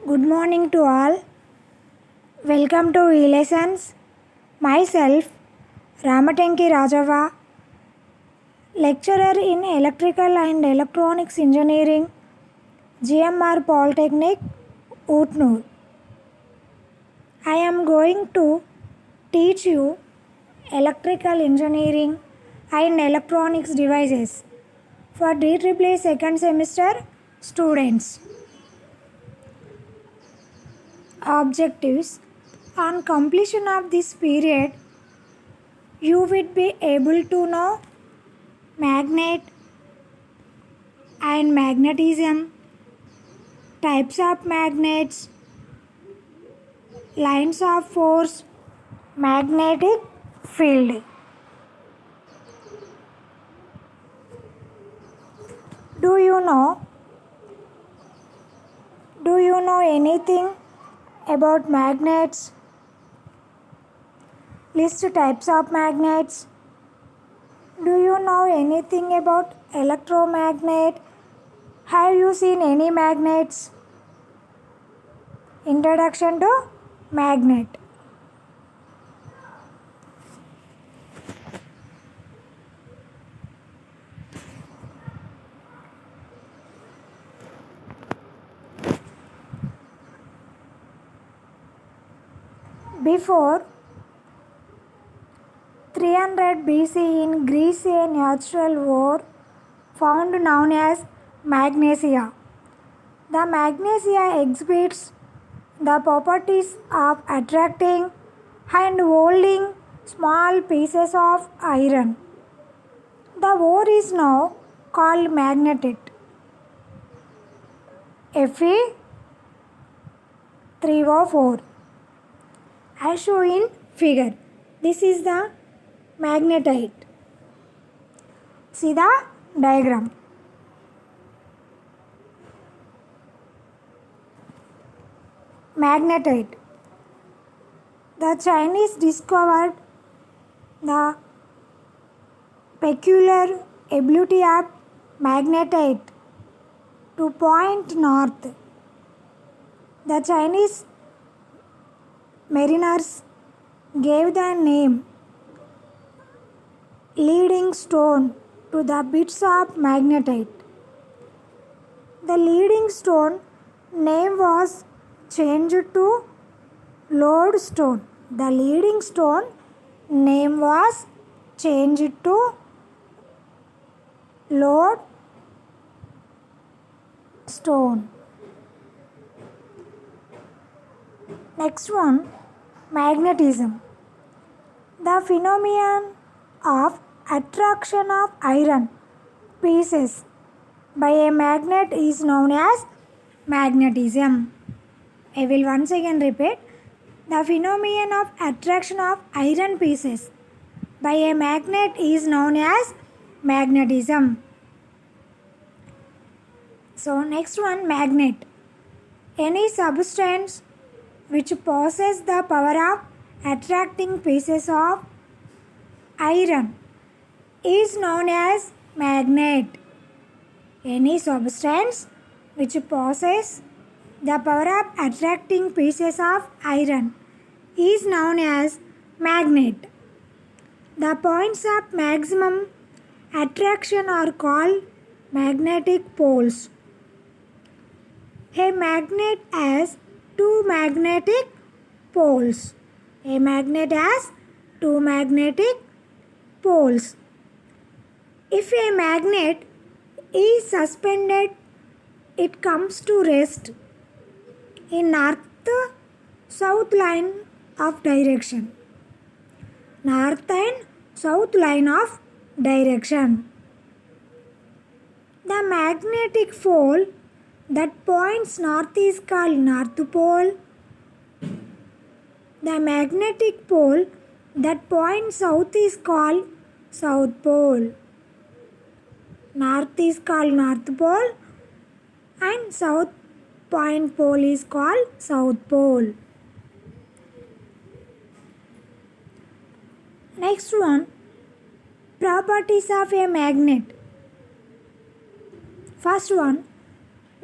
Good morning to all. Welcome to e-lessons. Myself, Ramatenki Rajava, lecturer in Electrical and Electronics Engineering, GMR Polytechnic, Utnur. I am going to teach you electrical engineering and electronics devices for DEEE second semester students. Objectives: on completion of this period, you will be able to know magnet and magnetism, types of magnets, lines of force, magnetic field. Do you know anything about magnets? List types of magnets. Do you know anything about electromagnet? Have you seen any magnets? Introduction to magnet. Before 300 BC in Greece, a natural ore found known as magnesia. The magnesia exhibits the properties of attracting and holding small pieces of iron. The ore is now called magnetite. Fe3O4. As shown in figure, this is the magnetite. See the diagram. Magnetite. The Chinese discovered the peculiar ability of magnetite to point north. The Chinese mariners gave the name leading stone to the bits of magnetite. The leading stone name was changed to lodestone. The leading stone name was changed to lodestone. Next one, magnetism. The phenomenon of attraction of iron pieces by a magnet is known as magnetism. I will once again repeat. The phenomenon of attraction of iron pieces by a magnet is known as magnetism. So next one, magnet. Any substance which possesses the power of attracting pieces of iron is known as magnet. Any substance which possesses the power of attracting pieces of iron is known as magnet. The points of maximum attraction are called magnetic poles. A magnet has two magnetic poles. A magnet has two magnetic poles. If a magnet is suspended, it comes to rest in north-south line of direction. North and south line of direction. The magnetic pole that points north is called north pole. The magnetic pole that points south is called south pole. North is called north pole and south point pole is called south pole. Next one, properties of a magnet. First one,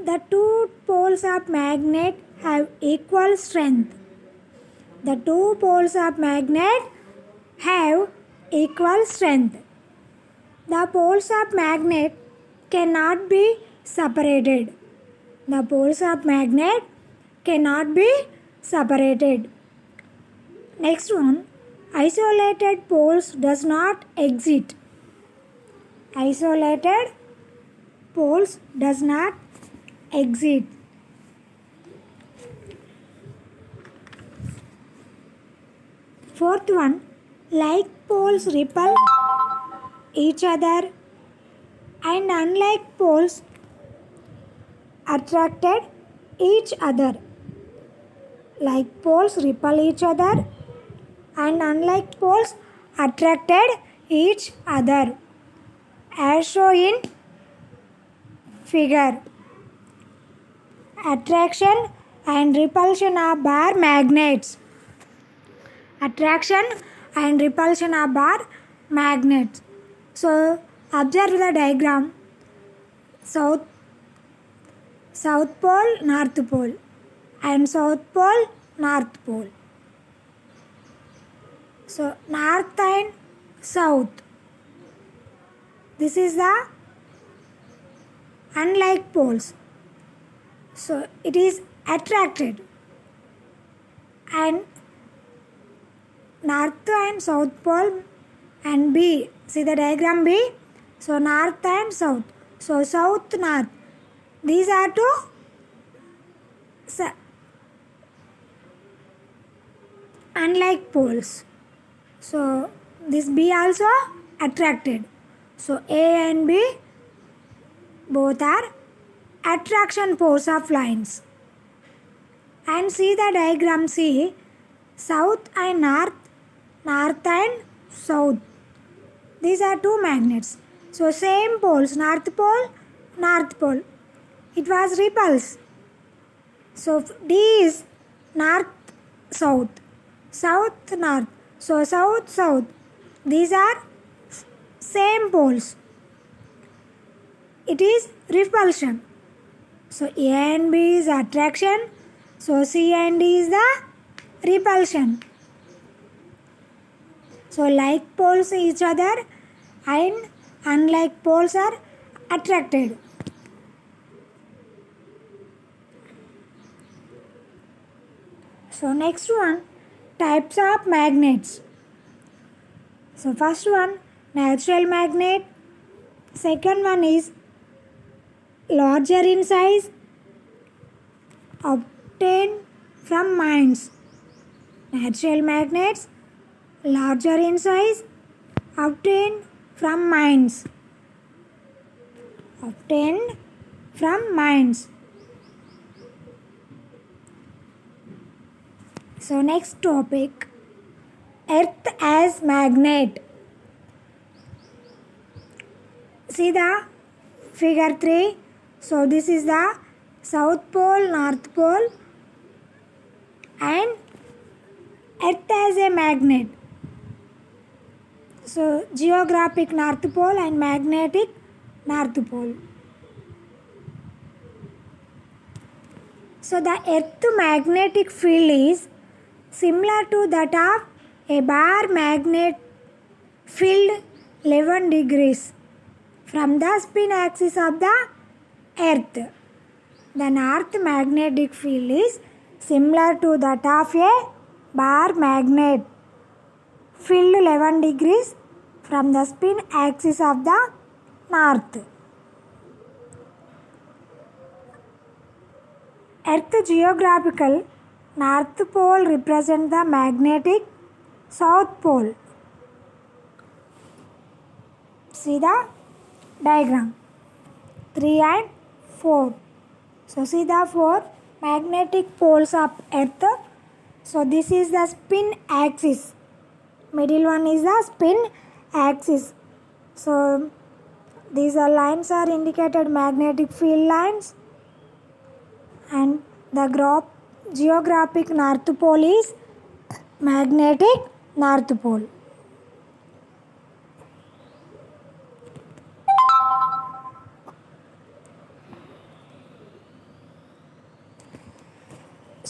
The two poles of magnet have equal strength. The two poles of magnet have equal strength. The poles of magnet cannot be separated. The poles of magnet cannot be separated. Next one, isolated poles does not exist. Isolated poles does not exist. Fourth one, like poles repel each other and unlike poles attracted each other. Like poles repel each other and unlike poles attracted each other, as shown in figure. Attraction and repulsion of bar magnets. Attraction and repulsion of bar magnets. So observe the diagram. South pole, north pole, and south pole, north pole. So north and south. This is the unlike poles. So it is attracted, and north and south pole and B. See the diagram B. So north and south. So south, north. These are two unlike poles. So this B also attracted. So A and B both are attraction poles of lines. And see the diagram C. South and north, north and south. These are two magnets. So same poles, north pole, north pole. It was repulsed. So D is north, south, south, north. So south, south. These are same poles. It is repulsion. So A and B is attraction. So C and D is the repulsion. So like poles each other and unlike poles are attracted. So next one, types of magnets. So first one, natural magnet. Second one is larger in size, obtained from mines. Natural magnets, larger in size, obtained from mines. Obtained from mines. So next topic, Earth as magnet. See the figure 3. So this is the south pole, north pole, and Earth as a magnet. So geographic north pole and magnetic north pole. So the Earth magnetic field is similar to that of a bar magnet field 11 degrees from the spin axis of the Earth. The north magnetic field is similar to that of a bar magnet field 11 degrees from the spin axis of the north. Earth geographical north pole represents the magnetic south pole. See the diagram 3 and 4. So see the 4 magnetic poles of Earth. So this is the spin axis. Middle one is the spin axis. So these are lines are indicated magnetic field lines, and the geographic north pole is magnetic north pole.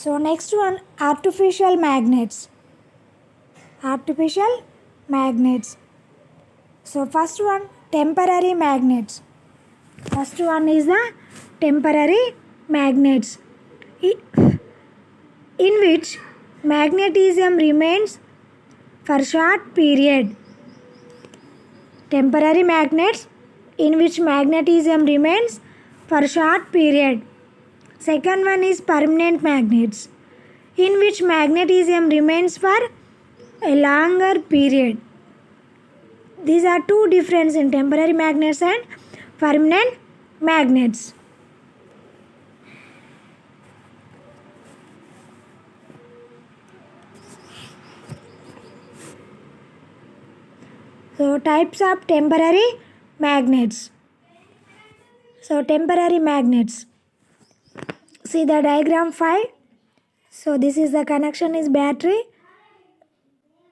So next one, artificial magnets. Artificial magnets. So first one, temporary magnets. First one is the temporary magnets, in which magnetism remains for short period. Temporary magnets in which magnetism remains for short period. Second one is permanent magnets, in which magnetism remains for a longer period. These are two differences in temporary magnets and permanent magnets. So types of temporary magnets. So temporary magnets. See the diagram 5. So this is the connection is battery.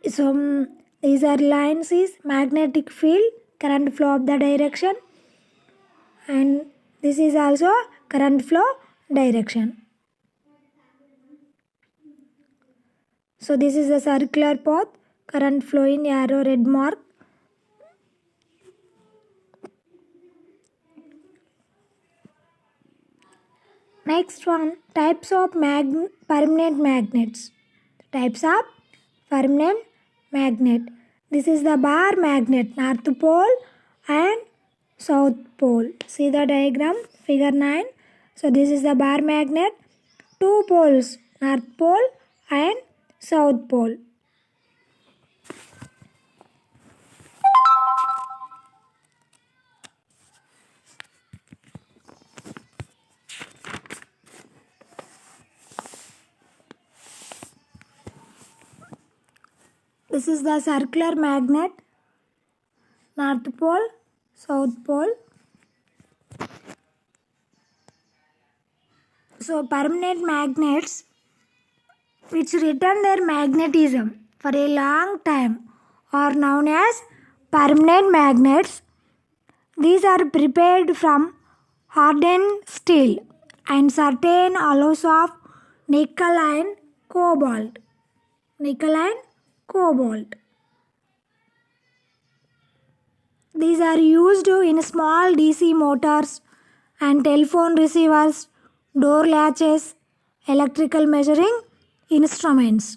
So these are lines is magnetic field, current flow of the direction, and this is also current flow direction. So this is the circular path, current flow in arrow red mark. Next one, types of permanent magnets. Types of permanent magnet. This is the bar magnet, north pole and south pole. See the diagram, figure 9. So this is the bar magnet, two poles, north pole and south pole. This is the circular magnet, north pole, south pole. So permanent magnets which retain their magnetism for a long time are known as permanent magnets. These are prepared from hardened steel and certain alloys of nickel and cobalt. Nickel and cobalt. These are used in small DC motors and telephone receivers, door latches, electrical measuring instruments.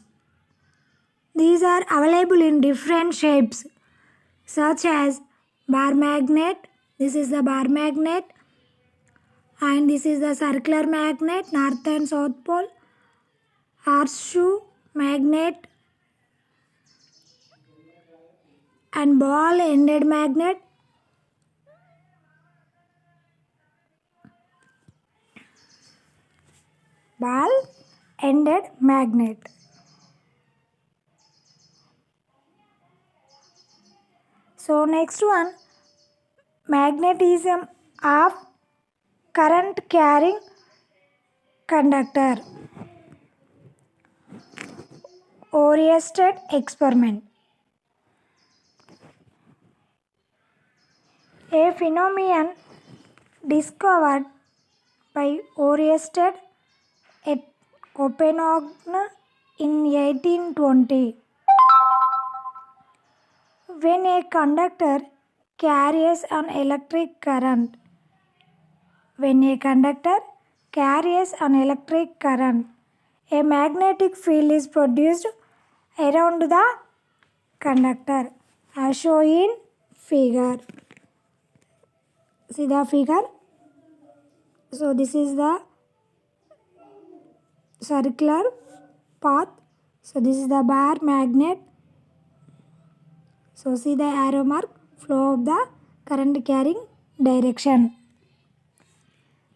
These are available in different shapes such as bar magnet. This is the bar magnet, and this is the circular magnet, north and south pole, horseshoe magnet, and ball ended magnet. Ball ended magnet. So next one, magnetism of current carrying conductor. Oersted experiment. A phenomenon discovered by Oersted at Copenhagen in 1820. When a conductor carries an electric current, a magnetic field is produced around the conductor as shown in figure. See the figure. So this is the circular path. So this is the bar magnet. So see the arrow mark, flow of the current carrying direction.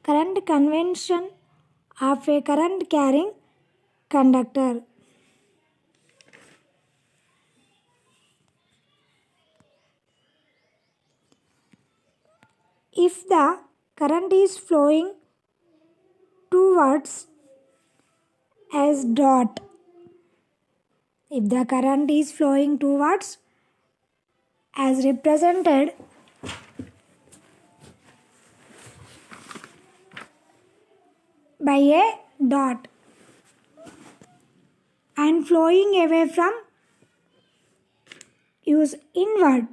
Current convention of a current carrying conductor. If the current is flowing towards as dot, if the current is flowing towards as represented by a dot, and flowing away from use inward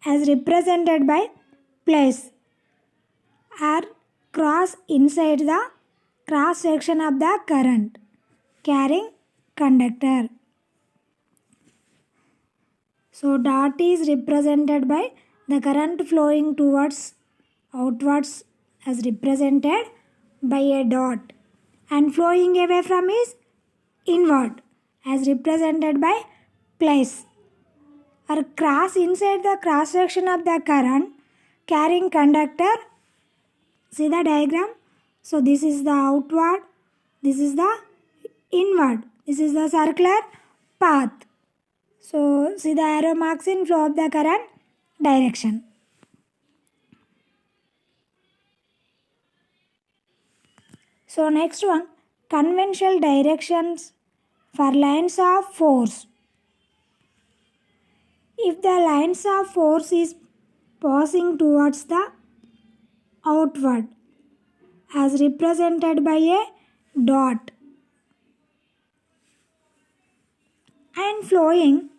as represented by place or cross inside the cross section of the current carrying conductor. So dot is represented by the current flowing towards outwards as represented by a dot, and flowing away from is inward as represented by place or cross inside the cross section of the current carrying conductor. See the diagram. So this is the outward, this is the inward, this is the circular path. So see the arrow marks in flow of the current direction. So next one, conventional directions for lines of force. If the lines of force is passing towards the outward as represented by a dot and flowing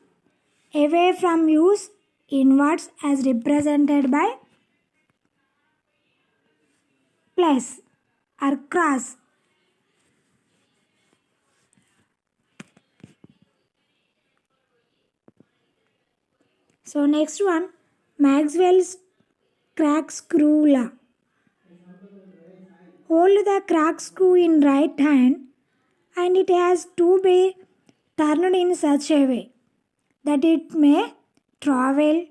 away from use inwards as represented by plus or cross. So next one, Maxwell's crack screw law. Hold the crack screw in right hand and it has to be turned in such a way that it may travel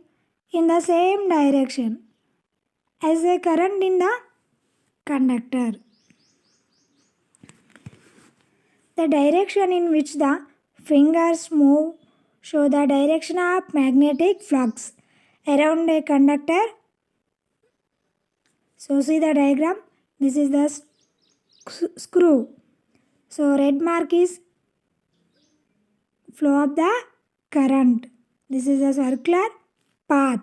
in the same direction as the current in the conductor. The direction in which the fingers move show the direction of magnetic flux around a conductor. So see the diagram. This is the screw. So red mark is flow of the current. This is a circular path.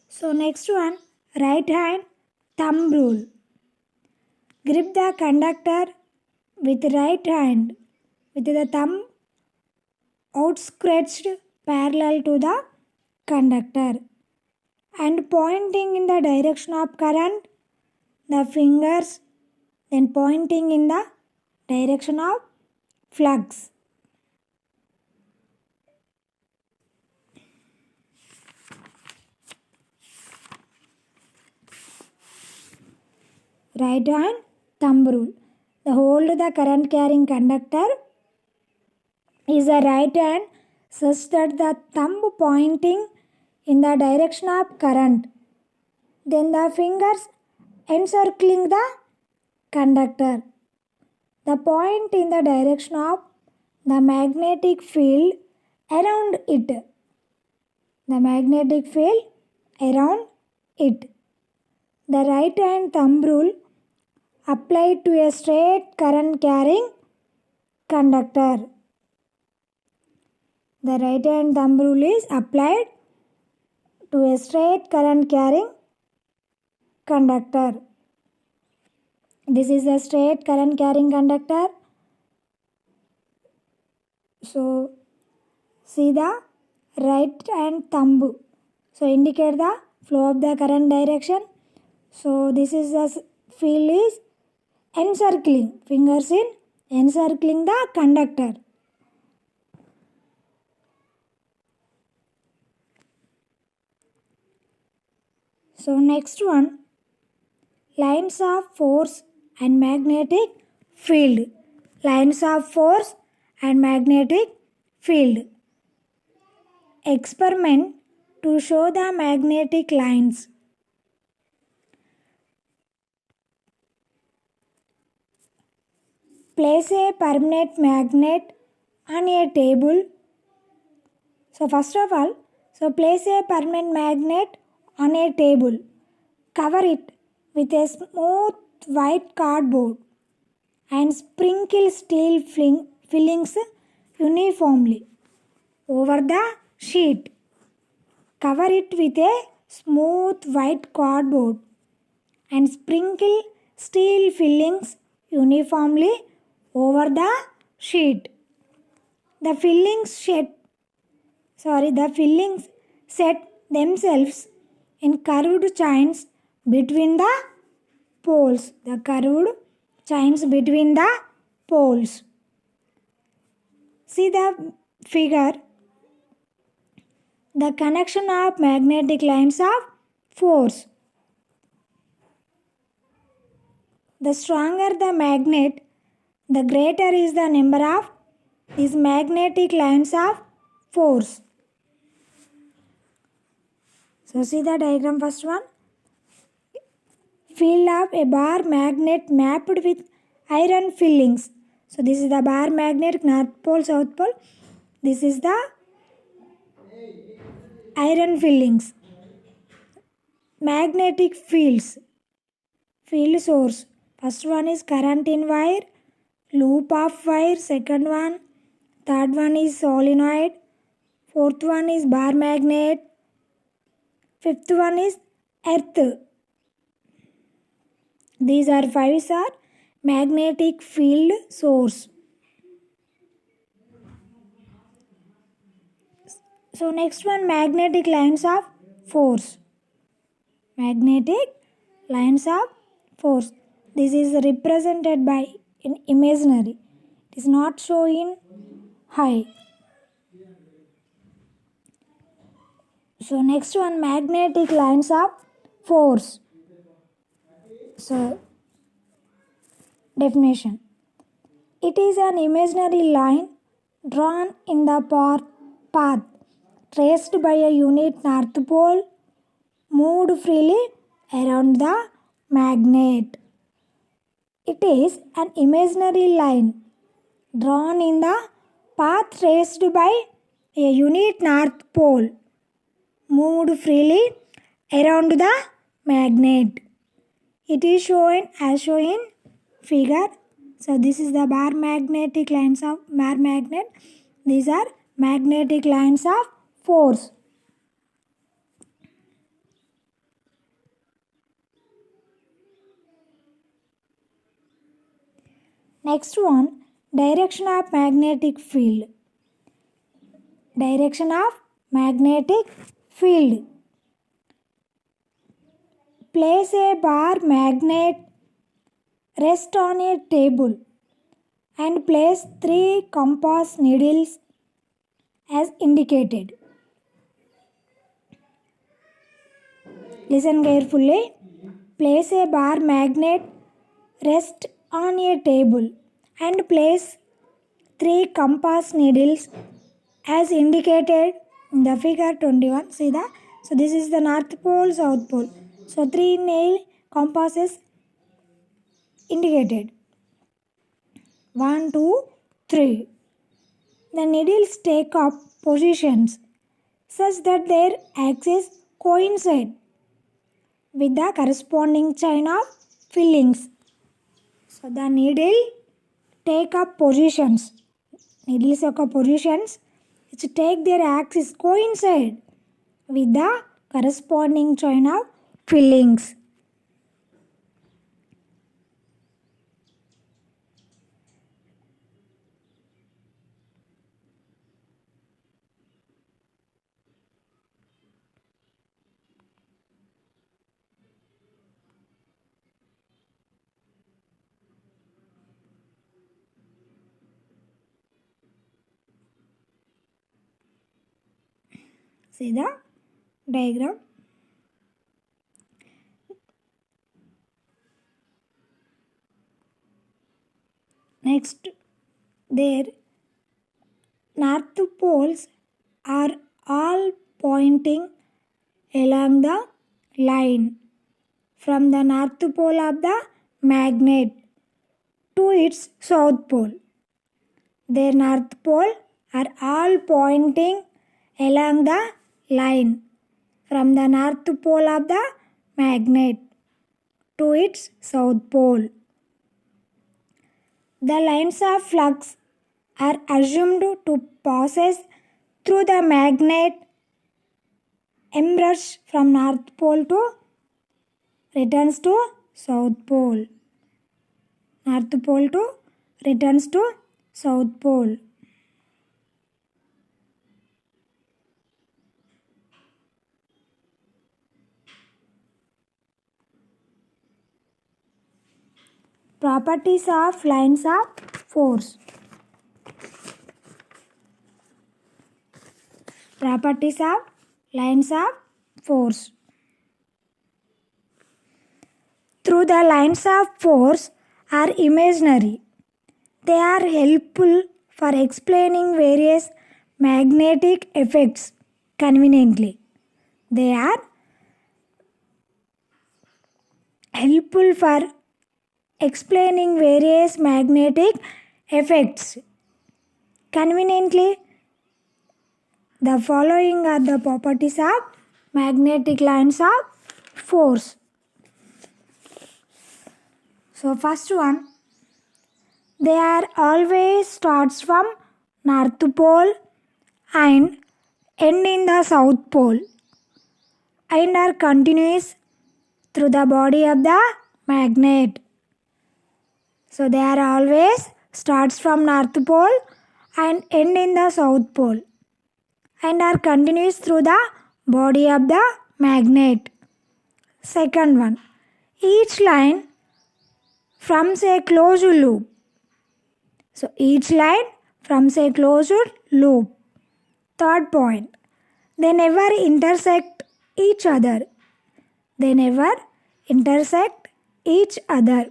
So next one, right hand thumb rule. Grip the conductor with right hand with the thumb outstretched parallel to the conductor and pointing in the direction of current, the fingers then pointing in the direction of flux. Right hand thumb rule. The hold the current carrying conductor is the right hand such that the thumb pointing in the direction of current. Then the fingers encircling the conductor. The point in the direction of the magnetic field around it. The magnetic field around it. The right hand thumb rule applied to a straight current carrying conductor. The right hand thumb rule is applied to a straight current carrying conductor. This is the straight current carrying conductor. So see the right hand thumb. So indicate the flow of the current direction. So this is the field is encircling, fingers in encircling the conductor. So next one, lines of force and magnetic field. Lines of force and magnetic field. Experiment to show the magnetic lines. Place a permanent magnet on a table. So first of all, place a permanent magnet on a table. Cover it with a smooth white cardboard and sprinkle steel fillings uniformly over the sheet. Cover it with a smooth white cardboard and sprinkle steel fillings uniformly over the sheet. The fillings set themselves in curved chains between the poles. The curved chains between the poles. See the figure. The connection of magnetic lines of force. The stronger the magnet, the greater is the number of these magnetic lines of force. So see the diagram, first one. Field of a bar magnet mapped with iron fillings. So this is the bar magnet, north pole, south pole. This is the iron fillings. Magnetic fields. Field source. First one is current in wire, loop of wire. Second one, third one is solenoid. Fourth one is bar magnet. Fifth one is earth. These are five are magnetic field source. So next one, magnetic lines of force. Magnetic lines of force. This is represented by in imaginary. It is not shown in high. So next one, magnetic lines of force. So definition. It is an imaginary line drawn in the path traced by a unit north pole moved freely around the magnet. It is an imaginary line drawn in the path traced by a unit north pole moved freely around the magnet. It is shown as shown in figure. So this is the bar magnetic lines of bar magnet. These are magnetic lines of force. Next one, direction of magnetic field. Direction of magnetic field. Place a bar magnet, rest on a table and place 3 compass needles as indicated. Listen carefully. Place a bar magnet, rest on a table and place 3 compass needles as indicated in the figure 21. See that? So this is the north pole, south pole. So 3 nail compasses indicated. 1, 2, 3. The needles take up positions such that their axes coincide with the corresponding chain of fillings. So the needle take up positions. Needles take up positions which take their axis coincide with the corresponding chain of fillings. See the diagram. Next, their north poles are all pointing along the line from the north pole of the magnet to its south pole. Their north pole are all pointing along the line from the north pole of the magnet to its south pole. The lines of flux are assumed to pass through the magnet M rush from North Pole to returns to South Pole. North Pole to returns to South Pole. Properties of lines of force. Properties of lines of force. Through the lines of force are imaginary. They are helpful for explaining various magnetic effects conveniently. They are helpful for explaining various magnetic effects conveniently. The following are the properties of magnetic lines of force. So first one, they are always starts from North Pole and end in the South Pole and are continuous through the body of the magnet. So they are always starts from North Pole and end in the South Pole and are continuous through the body of the magnet. Second one, each line forms a closed loop. So each line forms a closed loop. Third point, they never intersect each other. They never intersect each other.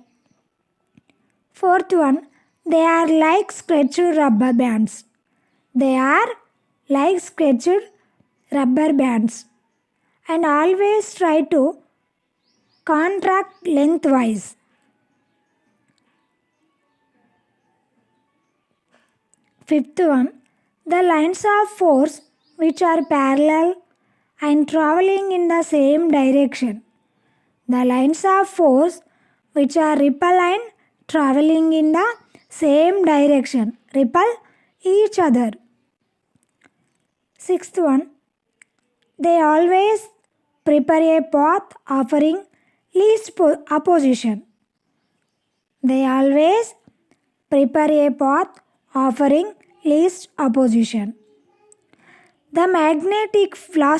Fourth one, they are like stretched rubber bands. They are like stretched rubber bands and always try to contract lengthwise. Fifth one, the lines of force which are parallel and traveling in the same direction. The lines of force which are repel and traveling in the same direction. Repel each other. Sixth one, they always prepare a path offering least opposition. They always prepare a path offering least opposition. The magnetic field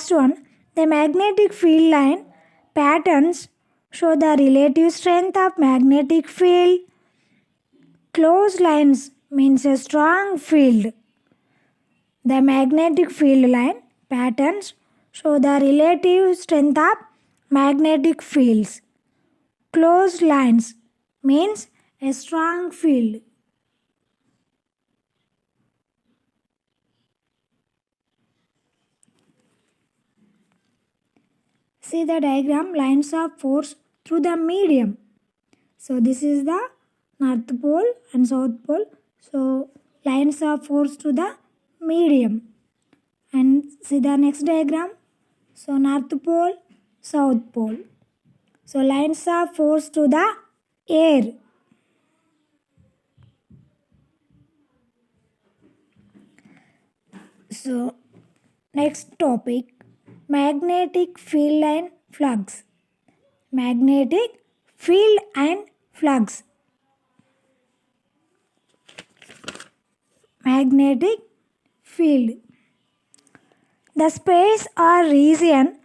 line patterns show the relative strength of magnetic field. Closed lines means a strong field. The magnetic field line patterns show the relative strength of magnetic fields. Closed lines means a strong field. See the diagram, lines of force through the medium. So this is the North Pole and South Pole. So lines of force to the medium. And see the next diagram. So North Pole, South Pole. So lines of force to the air. So next topic, magnetic field and flux. Magnetic field and flux. Magnetic field. The space or region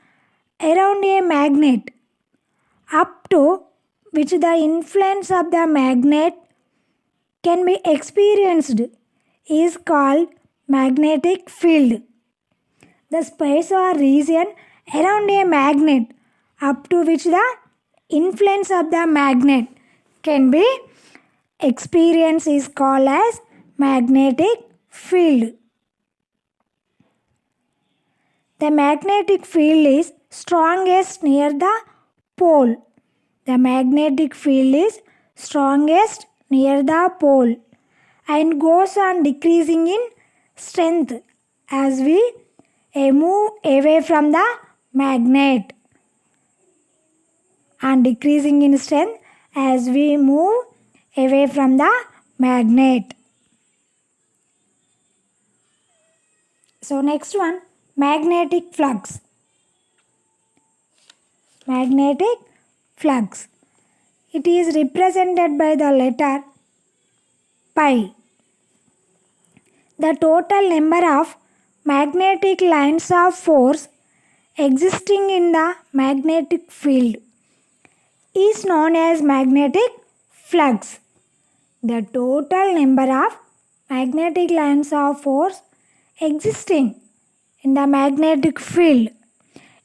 around a magnet up to which the influence of the magnet can be experienced is called magnetic field. The space or region around a magnet up to which the influence of the magnet can be experienced is called as magnetic field. The magnetic field is strongest near the pole. The magnetic field is strongest near the pole and goes on decreasing in strength as we move away from the magnet, and decreasing in strength as we move away from the magnet. So next one, magnetic flux. magnetic flux. It is represented by the letter pi. The total number of magnetic lines of force existing in the magnetic field is known as magnetic flux. The total number of magnetic lines of force existing in the magnetic field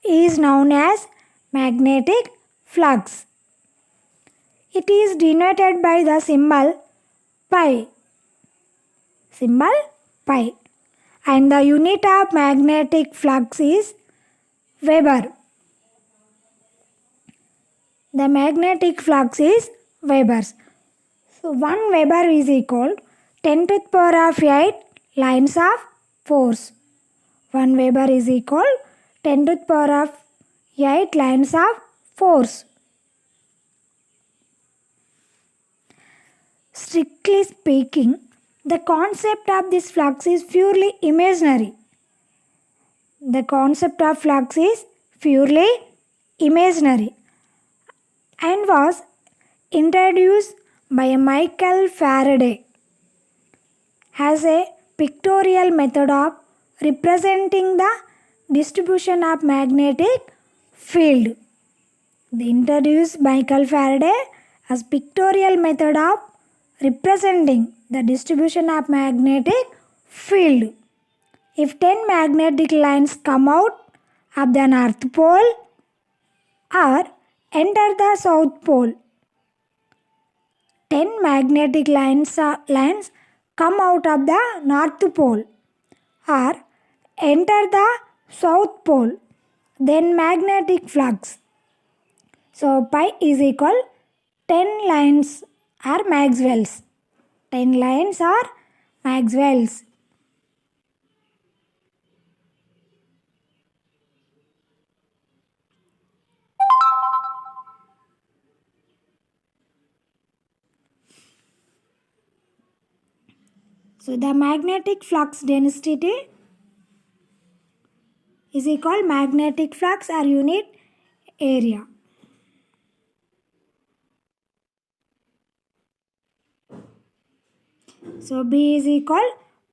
is known as magnetic flux. It is denoted by the symbol pi. And the unit of magnetic flux is Weber. The magnetic flux is Webers. So 1 Weber is equal 10 to the power of 8 lines of force. 1 Weber is equal 10 to the power of 8 lines of force. Strictly speaking, the concept of this flux is purely imaginary. The concept of flux is purely imaginary and was introduced by Michael Faraday as a pictorial method of representing the distribution of magnetic field. They introduced Michael Faraday as pictorial method of representing the distribution of magnetic field. If 10 magnetic lines come out of the North Pole or enter the South Pole, 10 magnetic lines come out of the North Pole or enter the South Pole, then magnetic flux. So pi is equal 10 lines are Maxwell's. 10 lines are Maxwell's. So the magnetic flux density is equal magnetic flux or unit area. So B is equal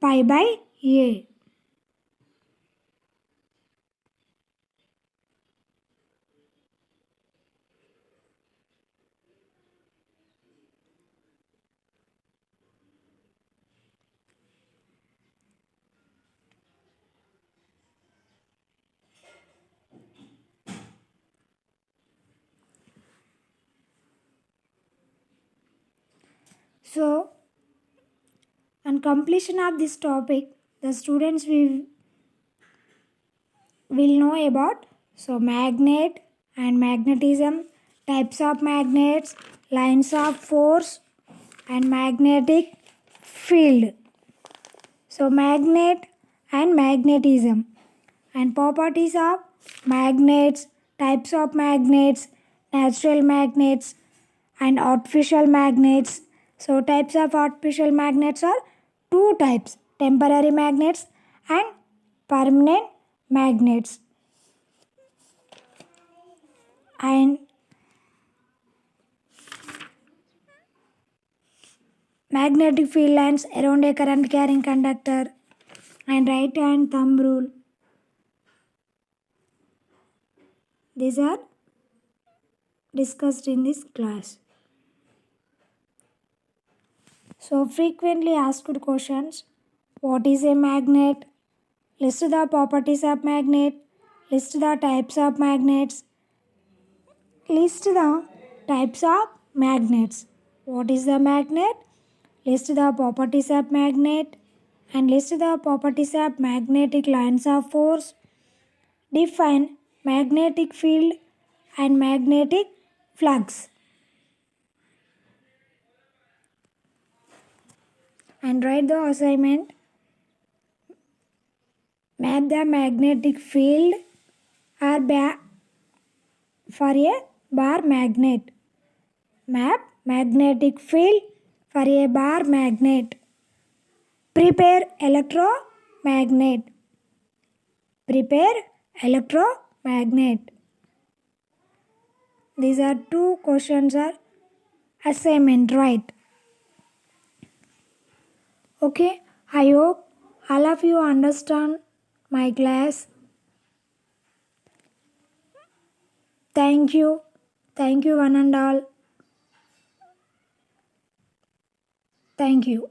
pi by A. So on completion of this topic, the students will know about magnet and magnetism, types of magnets, lines of force and magnetic field. So magnet and magnetism and properties of magnets, types of magnets, natural magnets and artificial magnets. So types of artificial magnets are 2 types, temporary magnets and permanent magnets. And magnetic field lines around a current carrying conductor and right hand thumb rule. These are discussed in this class. So frequently asked questions: what is a magnet? List the properties of magnet. List the types of magnets. List the types of magnets. What is the magnet? List the properties of magnet and list the properties of magnetic lines of force. Define magnetic field and magnetic flux. And write the assignment. Map the magnetic field or for a bar magnet. Map magnetic field for a bar magnet. Prepare electromagnet. Prepare electromagnet. these are 2 questions are assignment, right? Okay, I hope all of you understand my class. Thank you one and all. Thank you.